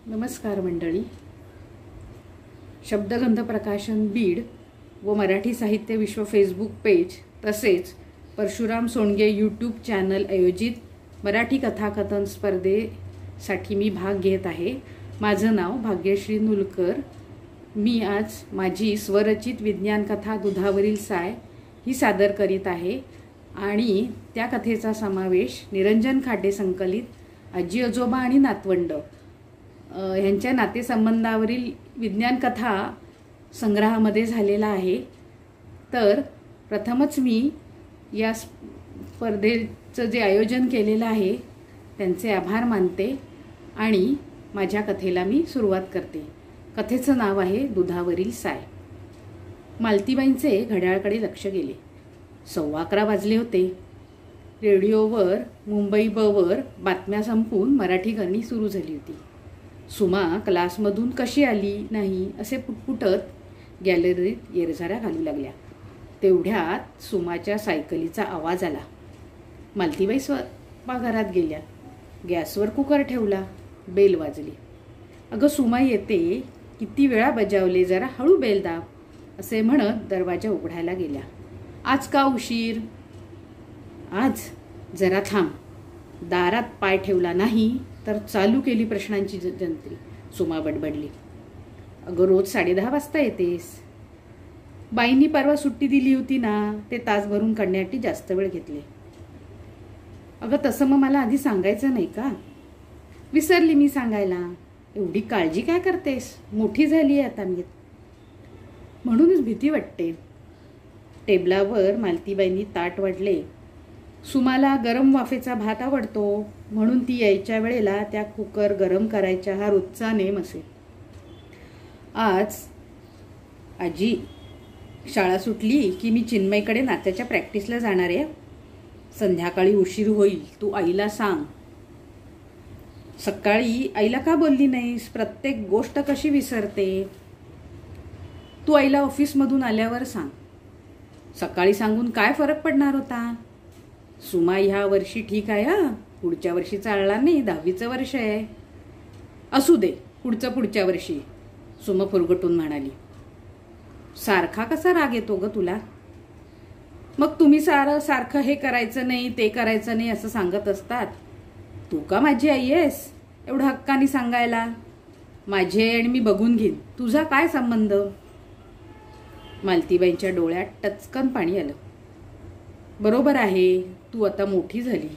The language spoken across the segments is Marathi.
नमस्कार मंडळी. शब्दगंध प्रकाशन बीड व मराठी साहित्य विश्व फेसबुक पेज तसेच परशुराम सोंडगे यूट्यूब चॅनल आयोजित मराठी कथाकथन स्पर्धेसाठी मी भाग घेत आहे. माझं नाव भाग्यश्री नुलकर. मी आज माझी स्वरचित विज्ञान कथा दुधावरील साय ही सादर करीत आहे आणि त्या कथेचा समावेश निरंजन खाडे संकलित आजी आजोबा आणि नातवंड यांच्या नातेसंबंधावरील विज्ञान कथा संग्रहामध्ये झालेला आहे. तर प्रथमच मी या स्पर्धेचं जे आयोजन केलेलं आहे त्यांचे आभार मानते आणि माझ्या कथेला मी सुरुवात करते. कथेचं नाव आहे दुधावरील साय. मालतीबाईंचे घड्याळकडे लक्ष गेले. 11:15 वाजले होते. रेडिओवर मुंबई वर बातम्या संपून मराठी गाणी सुरू झाली होती. सुमा क्लासमधून कशी आली नाही असे पुटपुटत गॅलरीत येरझाऱ्या घालू लागल्या. तेवढ्यात सुमाच्या सायकलीचा आवाज आला. मालतीबाई स्वयंपाकघरात गेल्या. गॅसवर कुकर ठेवला. बेल वाजली. अगं सुमा येते, किती वेळा बजावले, जरा हळू बेल दाब असे म्हणत दरवाजा उघडायला गेल्या. आज का उशीर? आज जरा थांब. दारात पाय ठेवला नाही तर चालू केली प्रश्नांची जंत्री. सुमा बडबडली. अगं रोज 10:30 वाजता येतेस. बाईंनी परवा सुट्टी दिली होती ना, ते तास भरून काढण्यासाठी जास्त वेळ घेतले. अगं तसं मग मला आधी सांगायचं नाही का? विसरली मी सांगायला. एवढी काळजी काय करतेस? मोठी झाली आहे आता मी, म्हणूनच भीती वाटते. टेबलावर मालतीबाईंनी ताट वाढले. सुमाला गरम वाफेचा भात आवडतो म्हणून ती यायच्या वेळेला त्या कुकर गरम करायच्या हा रोजचा नेम असे. आज आजी शाळा सुटली की मी चिन्मयकडे नात्याच्या प्रॅक्टिसला जाणार आहे. संध्याकाळी उशीर होईल, तू आईला सांग. सकाळी आईला का बोलली नाहीस? प्रत्येक गोष्ट कशी विसरते? तू आईला ऑफिसमधून आल्यावर सांग. सकाळी सांगून काय फरक पडणार होता? सुमा ह्या वर्षी ठीक आहे, पुढच्या वर्षी चालणार नाही, 10वीचं वर्ष आहे. असू दे, पुढच्या वर्षी, सुमा फुरगटून म्हणाली. सारखा कसा राग येतो ग तुला? मग तुम्ही सारखं हे करायचं नाही ते करायचं नाही असं सांगत असतात. तू का माझी आई आहेस एवढं हक्कानी सांगायला? माझी आई आणि मी बघून घेईन, तुझा काय संबंध? मालतीबाईंच्या डोळ्यात टचकन पाणी आलं. बरोबर आहे, तू आता मोठी झाली.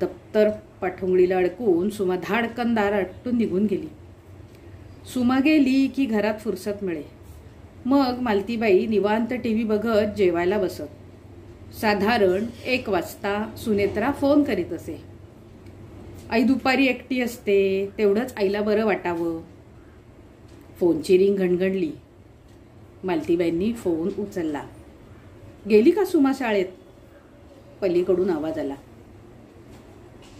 दप्तर पाठोंगळीला अडकून सुमा धाडकन दार अटून निघून गेली. सुमा गेली की घरात फुरसत मिळे. मग मालतीबाई निवांत टीव्ही बघत जेवायला बसत. साधारण 1 वाजता सुनेत्रा फोन करीत असे. आई दुपारी एकटी असते, तेवढंच आईला बरं वाटावं. फोनची रिंग घणघणली. मालतीबाईंनी फोन उचलला. गेली का सुमा शाळेत? पलीकडून आवाज आला.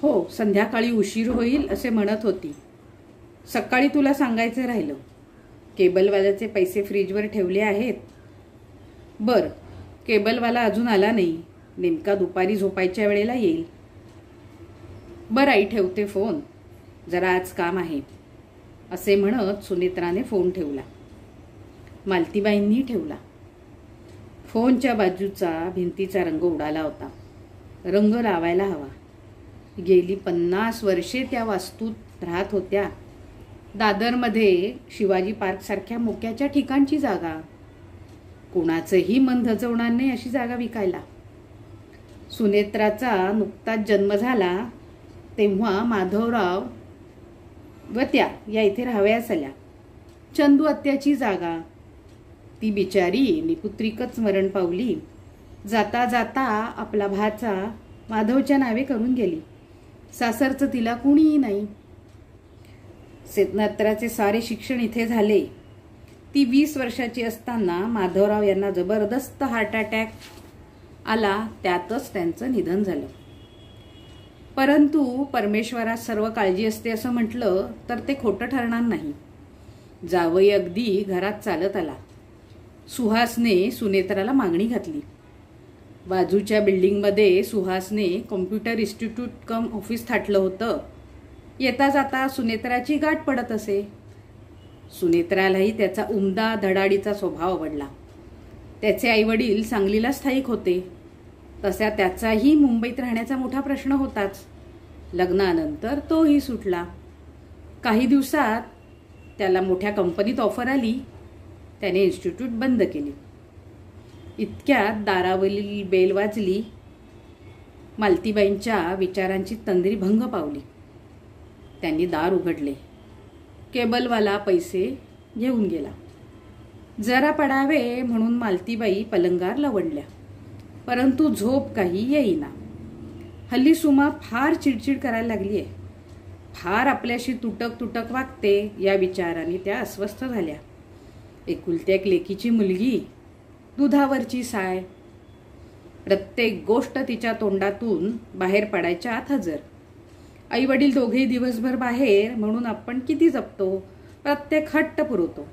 हो, संध्याकाळी उशीर होईल असे म्हणत होती. सकाळी तुला सांगायचं राहिलं. केबलवाल्याचे पैसे फ्रीजवर ठेवले आहेत. बर, केबलवाला अजून आला नाही, नेमका दुपारी झोपायच्या वेळेला येईल. बरं आई, ठेवते फोन, जरा आज काम आहे असे म्हणत सुनेत्राने फोन ठेवला. मालतीबाईंनी ठेवला. फोनच्या बाजूचा भिंतीचा रंग उडाला होता. रंग लावायला हवा. गेली 50 वर्षे त्या वास्तूत राहत होत्या. दादरमध्ये शिवाजी पार्कसारख्या मोक्याच्या ठिकाणची जागा. कोणाचंही मन धजवणार नाही अशी जागा विकायला. सुनेत्राचा नुकताच जन्म झाला तेव्हा माधवराव व त्या या इथे राहावयास आल्या. चंदू आत्याची जागा. ती बिचारी निपुत्रिकच मरण पावली. जाता जाता आपला भाचा माधवच्या नावे करून गेली. सासरचं तिला कुणीही नाही. सेतनात्राचे सारे शिक्षण इथे झाले. ती 20 वर्षाची असताना माधवराव यांना जबरदस्त हार्ट अटॅक आला, त्यातच त्यांचं निधन झालं. परंतु परमेश्वरात सर्व काळजी असते असं म्हटलं तर ते खोटं ठरणार नाही. जावई अगदी घरात चालत आला. सुहासने सुनेत्राला मागणी घातली. बाजूच्या बिल्डिंगमध्ये सुहासने कॉम्प्युटर इन्स्टिट्यूट कम ऑफिस थाटलं होतं. येता जाता सुनेत्राची गाठ पडत असे. सुनेत्रालाही त्याचा उमदा धडाडीचा स्वभाव आवडला. त्याचे आईवडील सांगलीला स्थायिक होते. तसा त्याचाही मुंबईत राहण्याचा मोठा प्रश्न होताच. लग्नानंतर तोही सुटला. काही दिवसात त्याला मोठ्या कंपनीत ऑफर आली. त्याने इन्स्टिट्यूट बंद केली. इतक्यात दारावरील बेल वाजली. मालतीबाईंच्या विचारांची तंद्री भंग पावली. त्यांनी दार उघडले. केबलवाला पैसे घेऊन गेला. जरा पडावे म्हणून मालतीबाई पलंगार लवंडल्या, परंतु झोप काही येईना. हल्ली सुमा फार चिडचिड करायला लागली आहे. फार आपल्याशी तुटक तुटक वागते या विचाराने त्या अस्वस्थ झाल्या. एकुलत्या एक लेकीची मुलगी, दुधावरची साय. प्रत्येक गोष्ट तिच्या तोंडातून बाहेर पडायच्या आत हजर. आई वडील दोघेही दिवसभर बाहेर म्हणून आपण किती जपतो, प्रत्येक हट्ट पुरवतो.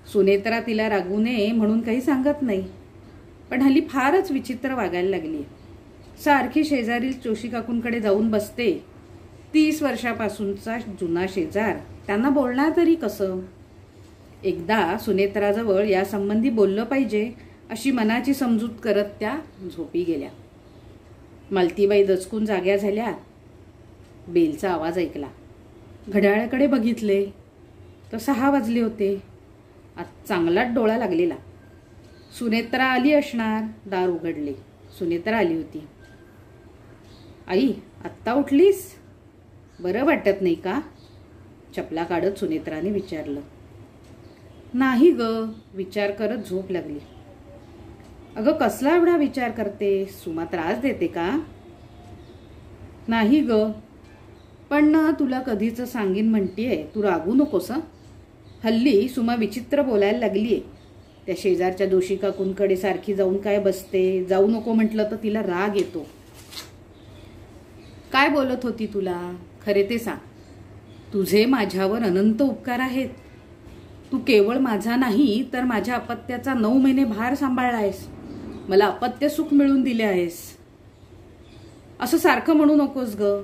सुनेत्रा तिला रागवू नये म्हणून काही सांगत नाही, पण हल्ली फारच विचित्र वागायला लागली. सारखी शेजारील जोशी काकूंकडे जाऊन बसते. 30 वर्षापासूनचा जुना शेजार, त्यांना बोलणार तरी कसं? एकदा सुनेत्राजवळ या संबंधी बोललं पाहिजे अशी मनाची समजूत करत त्या झोपी गेल्या. मालतीबाई दचकून जाग्या झाल्या. बेलचा आवाज ऐकला. घड्याळाकडे बघितले तर 6 वाजले होते. आज चांगलाच डोळा लागलेला. सुनेत्रा आली असणार. दार उघडले. सुनेत्रा आली होती. आई, आत्ता उठलीस? बरं वाटत नाही का? चपला काढत सुनेत्राने विचारलं. नाही ग, विचार करत झोप लागली. अगं, कसला एवढा विचार करते? सुमा त्रास देते का? नाही ग, पण तुला कधीच सांगीन म्हणतीये, तू रागू नकोस. हल्ली सुमा विचित्र बोलायला लागलीये. त्या शेजारच्या दोशी काकूंकडे सारखी जाऊन काय बसते. जाऊ नको म्हटलं तर तिला राग येतो. काय बोलत होती तुला? खरे ते सांग. तुझे माझ्यावर अनंत उपकार आहेत. तू केवळ माझा नाही तर माझ्या अपत्याचा 9 महिने भार सांभाळला आहेस. मला अपत्य सुख मिळवून दिले आहेस. असं सारखं म्हणू नकोस ग.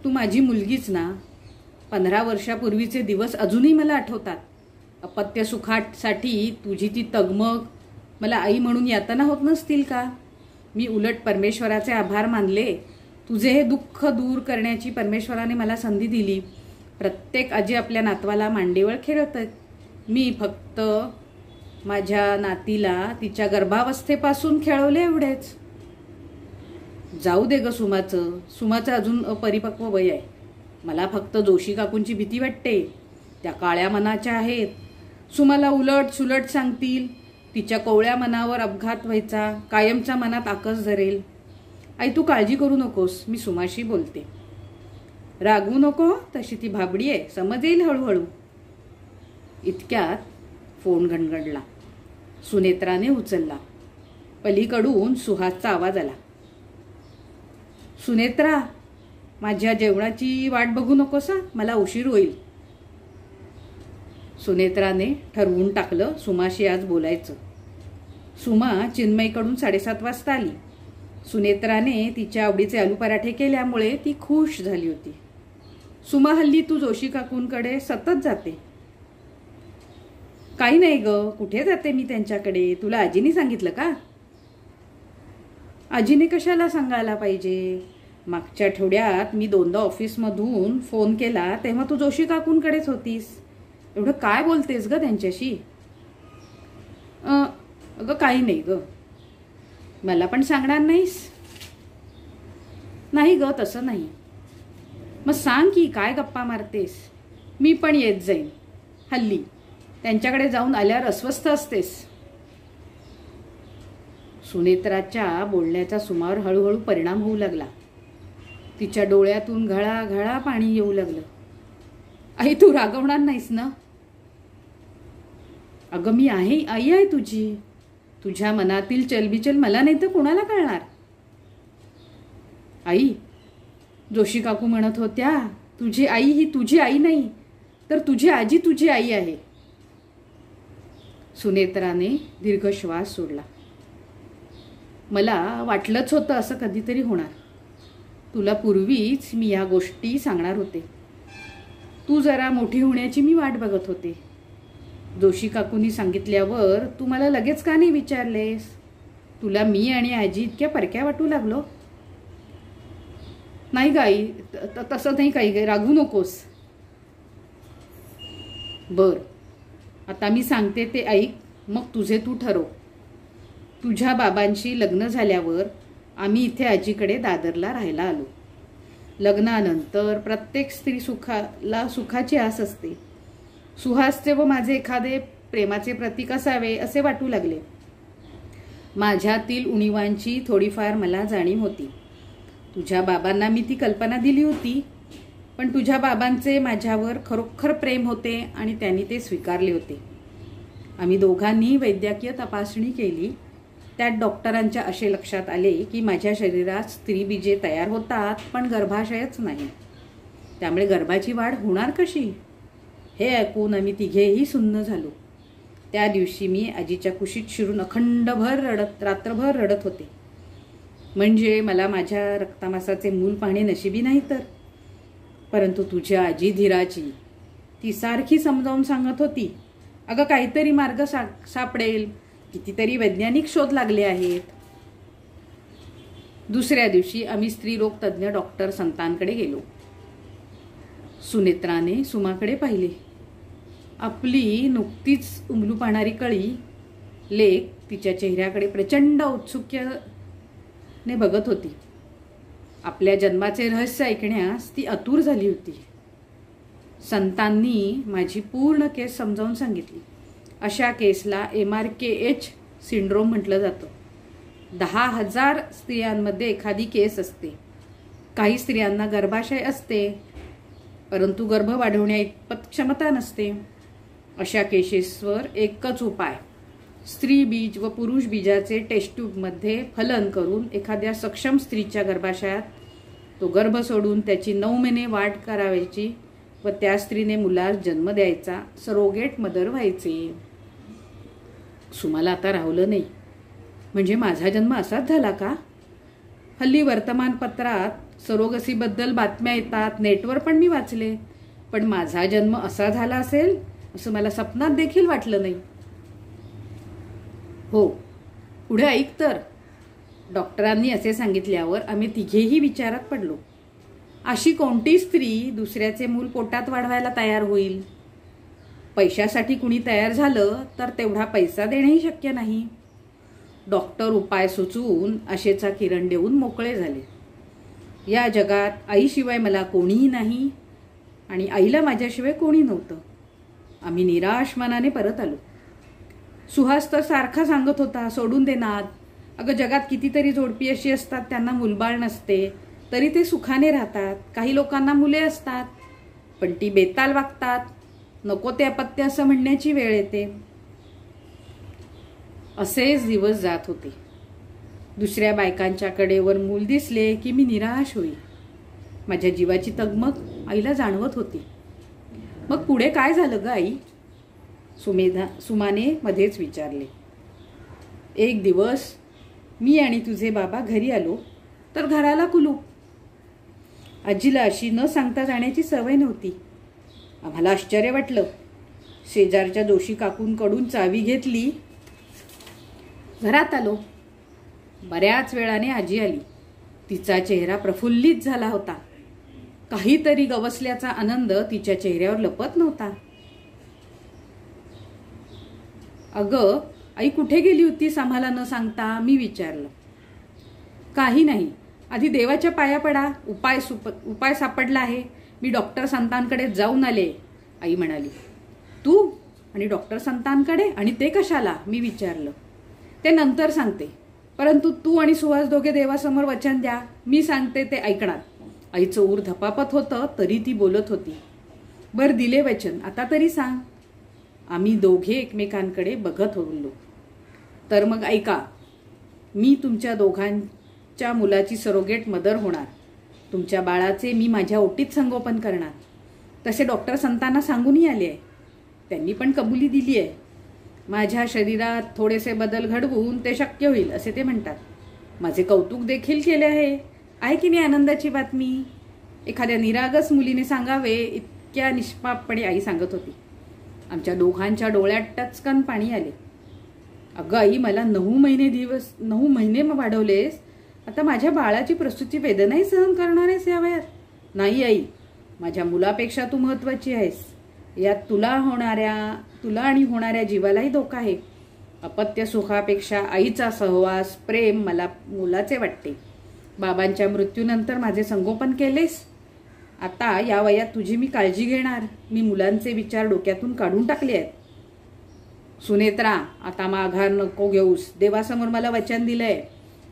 तू माझी मुलगीच ना. 15 वर्षापूर्वीचे दिवस अजूनही मला आठवतात. अपत्य सुखासाठी तुझी ती तगमग मला आई म्हणून यातना होत नसतील का? मी उलट परमेश्वराचे आभार मानले. तुझे हे दुःख दूर करण्याची परमेश्वराने मला संधी दिली. प्रत्येक आजी आपल्या नातवाला मांडीवर खेळत आहेत. मी फक्त माझ्या नातीला तिच्या गर्भावस्थेपासून खेळवले एवढेच. जाऊ दे ग सुमाचं अजून अपरिपक्व वय आहे. मला फक्त जोशी काकूंची भीती वाटते. त्या काळ्या मनाच्या आहेत. सुमाला उलट सुलट सांगतील. तिच्या कोवळ्या मनावर अपघात व्हायचा. कायमच्या मनात आकस धरेल. आई, तू काळजी करू नकोस. मी सुमाशी बोलते. रागवू नको. तशी ती भाबडी आहे. समज येईल हळूहळू. इतक्यात फोन घणघणला. सुनेत्राने उचलला. पलीकडून सुहासचा आवाज आला. सुनेत्रा, माझ्या जेवणाची वाट बघू नकोस. मला उशीर होईल. सुनेत्राने ठरवून टाकलं सुमाशी आज बोलायचं. सुमा चिन्मयकडून 7:30 वाजता आली. सुनेत्राने तिच्या आवडीचे आलू पराठे केल्यामुळे ती खुश झाली होती. सुमा, हल्ली तू जोशी काकूंकडे सतत जाते. काही नाही ग, कुठे जाते मी त्यांच्याकडे? तुला आजीने सांगितलं का? आजीने कशाला सांगायला पाहिजे? मागच्या आठवड्यात मी 2दा ऑफिसमधून फोन केला तेव्हा तू जोशी काकूंकडेच होतीस. एवढं काय बोलतेस ग त्यांच्याशी? अगं, काही नाही ग. मला पण सांगणार नाहीस? नाही ग, तसं नाही. मग सांग की, काय गप्पा मारतेस? मी पण येत जाईन. हल्ली त्यांच्याकडे जाऊन आल्यावर अस्वस्थ असतेस. सुनेत्राच्या बोलण्याचा सुमावर हळूहळू परिणाम होऊ लागला. तिच्या डोळ्यातून घळाघळा पाणी येऊ लागलं. आई, तू रागवणार नाहीस ना? अगं, मी आई आहे तुझी. तुझ्या मनातील चलबिचल मला नाही तर कोणाला कळणार? आई, जोशी काकू म्हणत होत्या, तुझी आई ही तुझी आई नाही तर तुझी आजी तुझी आई आहे. सुनेत्राने दीर्घ श्वास सोडला. मला वाटलंच होतं असं कधीतरी होणार. तुला पूर्वीच मी या गोष्टी सांगणार होते. तू जरा मोठी होण्याची मी वाट बघत होते. जोशी काकूंनी सांगितल्यावर तू मला लगेच का नाही विचारलेस? तुला मी आणि आजी इतक्या परक्या वाटू लागलो? नाही गाई, तसं नाही काही गे, रागवू नकोस. बर, आता मी सांगते ते ऐक, मग तुझे तू ठरव. तुझ्या बाबांशी लग्न झाल्यावर आम्ही इथे आजीकडे दादरला राहायला आलो. लग्नानंतर प्रत्येक स्त्री सुखाची आस असते. सुहासचे व माझे एखादे प्रेमाचे प्रतीक असावे असे वाटू लागले. माझ्यातील उणीवांची थोडीफार मला जाणीव होती. तुझ्या बाबांना मी ती कल्पना दिली होती, पण तुझ्या बाबांचे माझ्यावर खरोखर प्रेम होते आणि त्यांनी ते स्वीकारले होते. आम्ही दोघांनी वैद्यकीय तपासणी केली. त्यात डॉक्टरांच्या असे लक्षात आले की माझ्या शरीरात स्त्रीबीजे तयार होतात, पण गर्भाशयच नाही. त्यामुळे गर्भाची वाढ होणार कशी? हे ऐकून आम्ही तिघेही सुन्न झालो. त्या दिवशी मी आजीच्या कुशीत शिरून रात्रभर रडत होते. म्हणजे मला माझ्या रक्तामासाचे मूल पाहणे नशिबी नाही तर. परंतु तुझ्या आजी धीराची, ती सारखी समजावून सांगत होती, अगं काहीतरी मार्ग सापडेल, कितीतरी वैज्ञानिक शोध लागले आहेत. दुसऱ्या दिवशी आम्ही स्त्रीरोग तज्ज्ञ डॉक्टर संतांकडे गेलो. सुनेत्राने सुमाकडे पाहिले. आपली नुकतीच उमलू पाहणारी कळी लेक तिच्या चेहऱ्याकडे प्रचंड औत्सुक्याने बघत होती. आपल्या जन्माचे रहस्य ऐकण्यास ती आतुर झाली होती. संतांनी माझी पूर्ण केस समजावून सांगितली. अशा केसला MRKH सिंड्रोम म्हटलं जातं. 10,000 स्त्रियांमध्ये एखादी केस असते. काही स्त्रियांना गर्भाशय असते, परंतु गर्भ वाढवण्या इतपत क्षमता नसते. अशा केसेसवर एकच उपाय, स्त्री बीज व पुरुष बीजाचे टेस्ट ट्यूबमध्ये फलन करून एखाद्या सक्षम स्त्रीच्या गर्भाशयात तो गर्भ सोडून त्याची 9 महिने वाढ करावायची व त्या स्त्रीने मुलास जन्म द्यायचा, सरोगेट मदर व्हायचे. सुमाला आता राहलं नाही. म्हणजे माझा जन्म असाच झाला का? हल्ली वर्तमानपत्रात सरोगसीबद्दल बातम्या येतात, नेटवर पण मी वाचले, पण माझा जन्म असा झाला असेल असं मला स्वप्नात देखील वाटलं नाही. हो, पुढे ऐक तर. डॉक्टरांनी असे सांगितल्यावर आम्ही तिघेही विचारात पडलो. अशी कोणती स्त्री दुसऱ्याचे मूल पोटात वाढवायला तयार होईल? पैशासाठी कुणी तयार झालं तर तेवढा पैसा देणंही शक्य नाही. डॉक्टर उपाय सुचवून आशेचा किरण देऊन मोकळे झाले. या जगात आईशिवाय मला कोणीही नाही आणि आईला माझ्याशिवाय कोणी नव्हतं. आम्ही निराश मनाने परत आलो. सुहास तर सारखा सांगत होता, सोडून देणार. अगं जगात कितीतरी जोडपी अशी असतात त्यांना मुलबाळ नसते, तरी ते सुखाने राहतात. काही लोकांना मुले असतात, पण ती बेताल वागतात. नको ते अपत्य असं म्हणण्याची वेळ येते. असेच दिवस जात होते. दुसऱ्या बायकांच्या कडेवर मूल दिसले की मी निराश होई. माझ्या जीवाची तगमग आईला जाणवत होती. मग पुढे काय झालं ग आई? सुमाने मध्येच विचारले. एक दिवस मी आणि तुझे बाबा घरी आलो तर घराला कुलूप. आजीला अशी न सांगता जाण्याची सवय नव्हती. आम्हाला आश्चर्य वाटलं. शेजारच्या जोशी काकूंकडून चावी घेतली. घरात आलो. बऱ्याच वेळाने आजी आली. तिचा चेहरा प्रफुल्लित झाला होता. काहीतरी गवसल्याचा आनंद तिच्या चेहऱ्यावर लपत नव्हता. अगं आई, कुठे गेली होतीस आम्हाला न सांगता? मी विचारलं. काही नाही, आधी देवाच्या पाया पडा, उपाय सापडला आहे. मी डॉक्टर संतांकडे जाऊन आले, आई म्हणाली. तू आणि डॉक्टर संतांकडे? आणि ते कशाला? मी विचारलं. ते नंतर सांगते, परंतु तू आणि सुहास दोघे देवासमोर वचन द्या, मी सांगते ते ऐकणार. आईचं ऊर धपापत होतं तरी ती बोलत होती. बर, दिले वचन, आता तरी सांग. आम्ही दोघे एकमेकांकडे बघत होतो. तर मग ऐका, मी तुमच्या दोघांच्या मुलाची सरोगेट मदर होणार. तुमच्या बाळाचे मी माझ्या ओटीत संगोपन करणार. तसे डॉक्टर संतांना सांगूनही आले आहे. त्यांनी पण कबुली दिली आहे. माझ्या शरीरात थोडेसे बदल घडवून ते शक्य होईल असे ते म्हणतात. माझे कौतुक देखील केले आहे. आहे की नाही आनंदाची बातमी? एखाद्या निरागस मुलीने सांगावे इतक्या निष्पापपणे आई सांगत होती. आमच्या दोघांच्या डोळ्यात टचकन पाणी आले. अगं आई, मला 9 महिने वाढवलेस, आता माझ्या बाळाची प्रसूती वेदनाही सहन करणार आहेस या वयात? नाही आई, माझ्या मुलापेक्षा तू महत्वाची आहेस. यात तुला आणि होणाऱ्या जीवालाही धोका आहे. अपत्य सुखापेक्षा आईचा सहवास, प्रेम मला मुलाचे वाटते. बाबांच्या मृत्यूनंतर माझे संगोपन केलेस, आता या वयात तुझी मी काळजी घेणार. मी मुलांचे विचार डोक्यातून काढून टाकले आहेत. सुनेत्रा, आता माघार नको घेऊस. देवासमोर मला वचन दिलंय.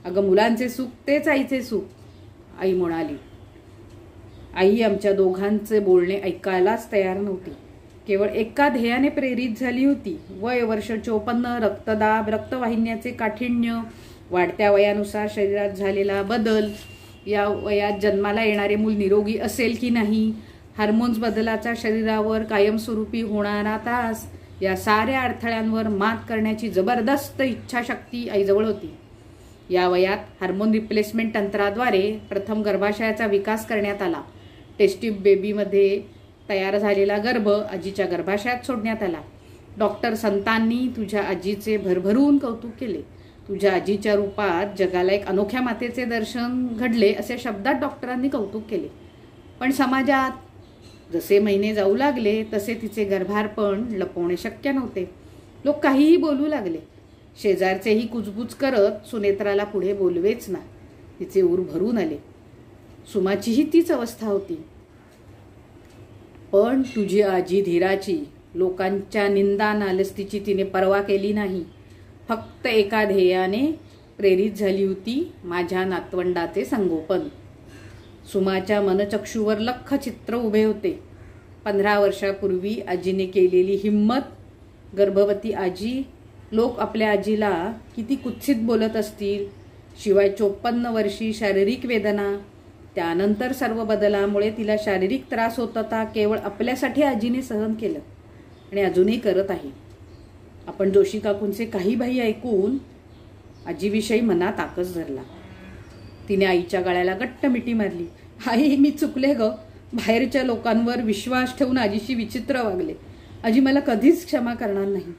अगं, मुलांचे सुख तेच आईचे सुख, आई म्हणाली. आई आमच्या दोघांचे बोलणे ऐकायलाच तयार नव्हती. केवळ एका ध्येयाने प्रेरित झाली होती. वय वर्ष 54, रक्तदाब, रक्तवाहिन्याचे काठिण्य, वाढत्या वयानुसार शरीरात झालेला बदल, या वयात जन्माला येणारे मूल निरोगी असेल की नाही, हार्मोन्स बदलाचा शरीरावर कायमस्वरूपी होणारा त्रास, या साऱ्या अडथळ्यांवर मात करण्याची जबरदस्त इच्छाशक्ती आईजवळ होती. या वयात हार्मोन रिप्लेसमेंट तंत्राद्वारे प्रथम गर्भाशयाचा विकास करण्यात आला. टेस्टिव्ह बेबीमध्ये तयार झालेला गर्भ आजीच्या गर्भाशयात सोडण्यात आला. डॉक्टर संतांनी तुझ्या आजीचे भरभरून कौतुक केले. तुझ्या आजीच्या रूपात जगाला एक अनोख्या मातेचे दर्शन घडले असे शब्दात डॉक्टरांनी कौतुक केले. पण समाजात जसे महिने जाऊ लागले तसे तिचे गर्भारपण लपवणे शक्य नव्हते. लोक काहीही बोलू लागले. शेजारचेही कुजबुज करत सुनेत्राला पुढे बोलवेच ना. तिचे ऊर भरून आले. सुमाचीही तीच अवस्था होती. पण तुझी आजी धीराची, लोकांच्या निंदा नालस्तीची तिने पर्वा केली नाही. फक्त एका ध्येयाने प्रेरित झाली होती, माझ्या नातवंडाचे संगोपन. सुमाच्या मनचक्षूवर लख्ख चित्र उभे होते. 15 वर्षापूर्वी आजीने केलेली हिम्मत, गर्भवती आजी. लोक आपल्या आजीला किती कुत्सित बोलत असतील. शिवाय 54 वर्षी शारीरिक वेदना, त्यानंतर सर्व बदलामुळे तिला शारीरिक त्रास होत होता. केवळ आपल्यासाठी आजीने सहन केलं आणि अजूनही करत आहे. आपण जोशी काकूंचे काही बाई ऐकून आजीविषयी मनात आकस धरला. तिने आईच्या गळ्याला घट्ट मिठी मारली. आई, मी चुकले ग. बाहेरच्या लोकांवर विश्वास ठेवून आजीशी विचित्र वागले. आजी मला कधीच क्षमा करणार नाही.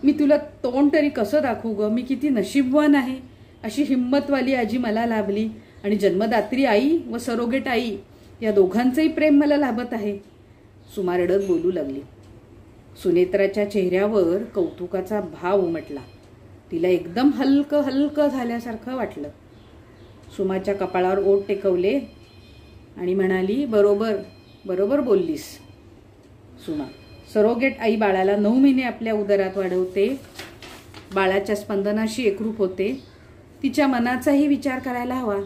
मी तुला तोंड तरी कसं दाखवू ग. मी किती नशीबवान आहे. अशी हिंमतवाली आजी मला लाभली आणि जन्मदात्री आई व सरोगेट आई या दोघांचंही प्रेम मला लाभत आहे. सुमा रडत बोलू लागली. सुनेत्राच्या चेहऱ्यावर कौतुकाचा भाव उमटला. तिला एकदम हलकं हलकं झाल्यासारखं वाटलं. सुमाच्या कपाळावर ओठ टेकवले आणि म्हणाली, बरोबर बरोबर बोललीस सुमा. सरोगेट आई बाळाला 9 महिने आपल्या उदरात वाढवते. बाळाच्या स्पंदनाशी एकरूप होते. तिच्या मनाचाही विचार करायला हवा.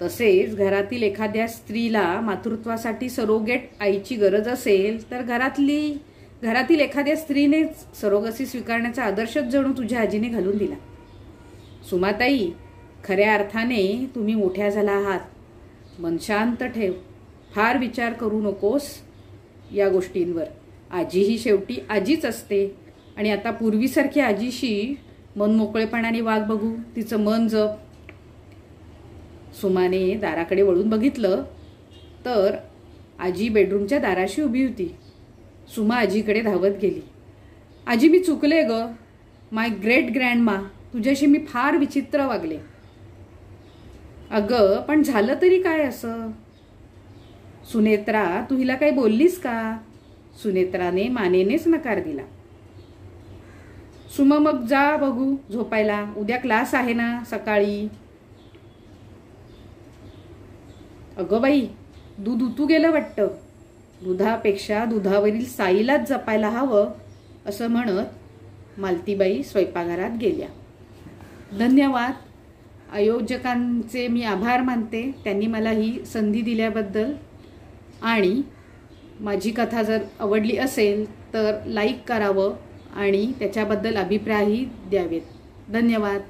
तसेच घरातील एखाद्या स्त्रीला मातृत्वासाठी सरोगेट आईची गरज असेल तर घरातील एखाद्या स्त्रीनेच सरोगसी स्वीकारण्याचा आदर्शच जणू तुझ्या आजीने घालून दिला. सुमाताई, खऱ्या अर्थाने तुम्ही मोठ्या झाला आहात. मन शांत ठेव. फार विचार करू नकोस या गोष्टींवर. आजी ही शेवटी आजीच असते आणि आता पूर्वीसारखी आजीशी मन मोकळेपणाने वाग बघू. तिचं मन जप. सुमाने दाराकडे वळून बघितलं तर आजी बेडरूमच्या दाराशी उभी होती. सुमा आजीकडे धावत गेली. आजी, मी चुकले ग. माय ग्रेट ग्रँडमा, तुझ्याशी मी फार विचित्र वागले. अगं, पण झालं तरी काय असं? सुनेत्रा, तू हिला काही बोललीस का? सुनेत्राने मानेनेच नकार दिला. सुमा, मग जा बघू झोपायला. उद्या क्लास आहे ना सकाळी. अगं बाई, दूध उतू गेलं वाटतं. दुधापेक्षा दुधावरील साईलाच जपायला हवं असं म्हणत मालतीबाई स्वयंपाकघरात गेल्या. धन्यवाद. आयोजकांचे मी आभार मानते. त्यांनी मला ही संधी दिल्याबद्दल. आणि माझी कथा जर आवडली असेल तर लाईक करावं आणि त्याच्याबद्दल अभिप्रायही द्यावेत. धन्यवाद.